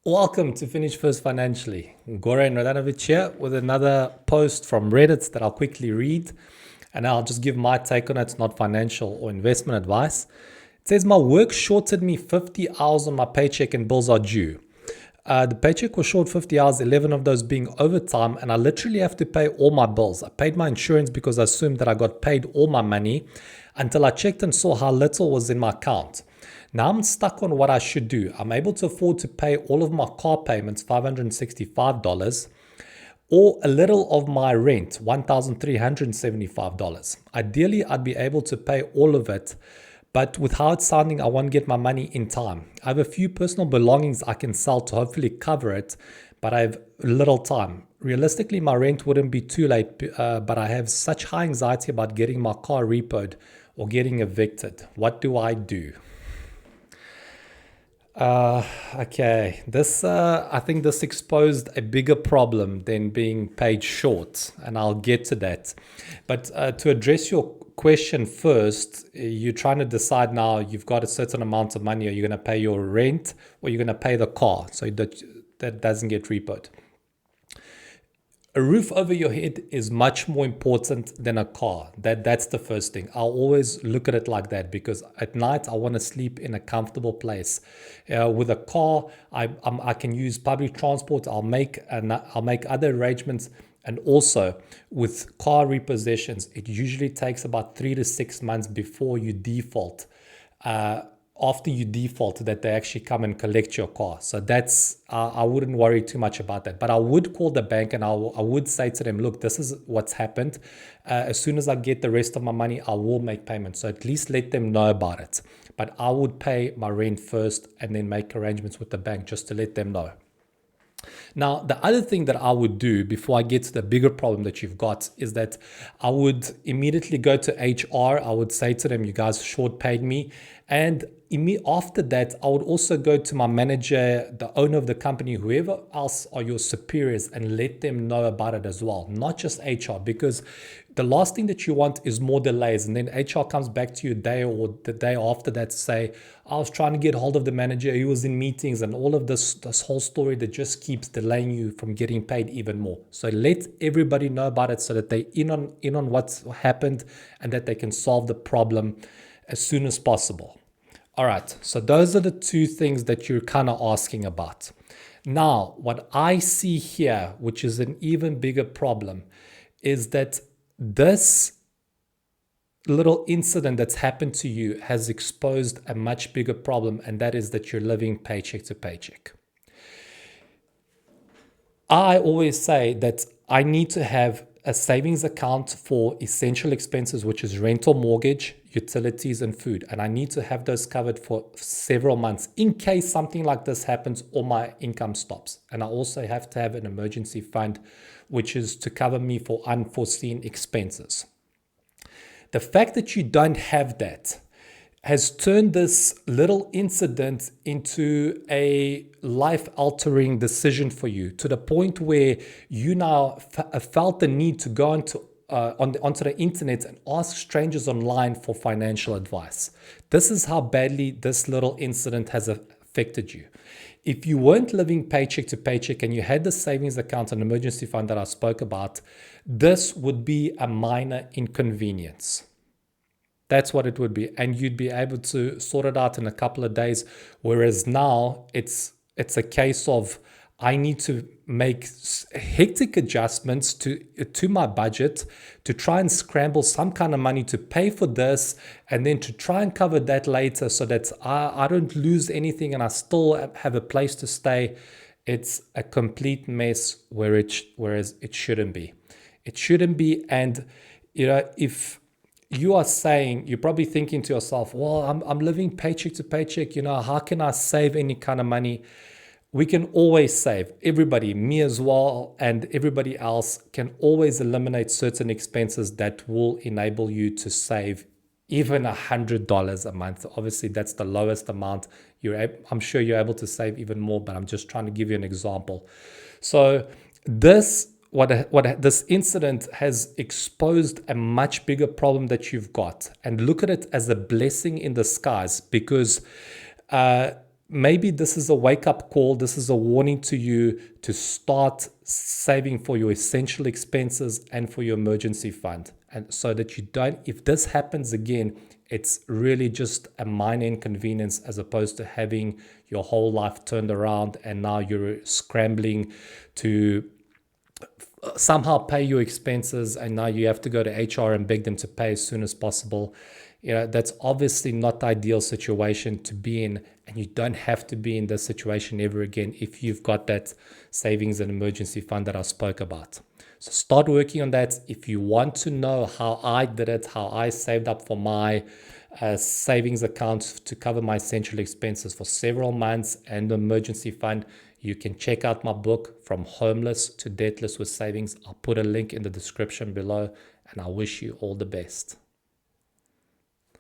Welcome to Finish First Financially. Goran Radanovic here with another post from Reddit that I'll quickly read and I'll just give my take on it. It's not financial or investment advice. It says, my work shorted me 50 hours on my paycheck and bills are due. The paycheck was short 50 hours, 11 of those being overtime, and I literally have to pay all my bills. I paid my insurance because I assumed that I got paid all my money until I checked and saw how little was in my account. Now I'm stuck on what I should do. I'm able to afford to pay all of my car payments, $565, or a little of my rent, $1,375. Ideally, I'd be able to pay all of it, but with how it's sounding, I won't get my money in time. I have a few personal belongings I can sell to hopefully cover it, but I have little time. Realistically, my rent wouldn't be too late, but I have such high anxiety about getting my car repoed or getting evicted. What do I do? Okay. I think this exposed a bigger problem than being paid short, and I'll get to that. But to address your question first, you're trying to decide now you've got a certain amount of money. Are you going to pay your rent or you're going to pay the car so that doesn't get repoed? A roof over your head is much more important than a car. That's the first thing. I'll always look at it like that because at night I want to sleep in a comfortable place. With a car, I can use public transport. I'll make other arrangements. And also with car repossessions, it usually takes about 3 to 6 months before you default. After you default, that they actually come and collect your car. So I wouldn't worry too much about that. But I would call the bank and I would say to them, look, this is what's happened. As soon as I get the rest of my money, I will make payments. So at least let them know about it. But I would pay my rent first and then make arrangements with the bank just to let them know. Now, the other thing that I would do before I get to the bigger problem that you've got is that I would immediately go to HR. I would say to them, you guys short paid me. And after that, I would also go to my manager, the owner of the company, whoever else are your superiors, and let them know about it as well, not just HR, because the last thing that you want is more delays. And then HR comes back to you a day or the day after that to say, I was trying to get hold of the manager, he was in meetings, and all of this whole story that just keeps delaying you from getting paid even more. So let everybody know about it so that they in on what's happened and that they can solve the problem as soon as possible. All right, so those are the two things that you're kind of asking about. Now, what I see here, which is an even bigger problem, is that this little incident that's happened to you has exposed a much bigger problem, and that is that you're living paycheck to paycheck. I always say that I need to have a savings account for essential expenses, which is rental, mortgage, utilities, and food. And I need to have those covered for several months in case something like this happens or my income stops. And I also have to have an emergency fund, which is to cover me for unforeseen expenses. The fact that you don't have that has turned this little incident into a life-altering decision for you, to the point where you now felt the need to go onto the internet and ask strangers online for financial advice. This is how badly this little incident has affected you. If you weren't living paycheck to paycheck and you had the savings account and emergency fund that I spoke about, this would be a minor inconvenience. That's what it would be. And you'd be able to sort it out in a couple of days. Whereas now it's a case of I need to make hectic adjustments to my budget to try and scramble some kind of money to pay for this and then to try and cover that later so that I don't lose anything and I still have a place to stay. It's a complete mess whereas it shouldn't be. It shouldn't be. And if you are saying, you're probably thinking to yourself, well, I'm living paycheck to paycheck, how can I save any kind of money? We can always save. Everybody, me as well, and everybody else can always eliminate certain expenses that will enable you to save even $100 a month. Obviously, that's the lowest amount. I'm sure you're able to save even more, but I'm just trying to give you an example. So this incident has exposed a much bigger problem that you've got, and look at it as a blessing in disguise, because maybe this is a wake-up call. This is a warning to you to start saving for your essential expenses and for your emergency fund. And so that you don't, if this happens again, it's really just a minor inconvenience as opposed to having your whole life turned around and now you're scrambling to somehow pay your expenses, and now you have to go to HR and beg them to pay as soon as possible. That's obviously not the ideal situation to be in, and you don't have to be in this situation ever again if you've got that savings and emergency fund that I spoke about. So start working on that. If you want to know how I did it, how I saved up for my savings account to cover my essential expenses for several months and the emergency fund, you can check out my book, From Homeless to Debtless with Savings. I'll put a link in the description below, and I wish you all the best.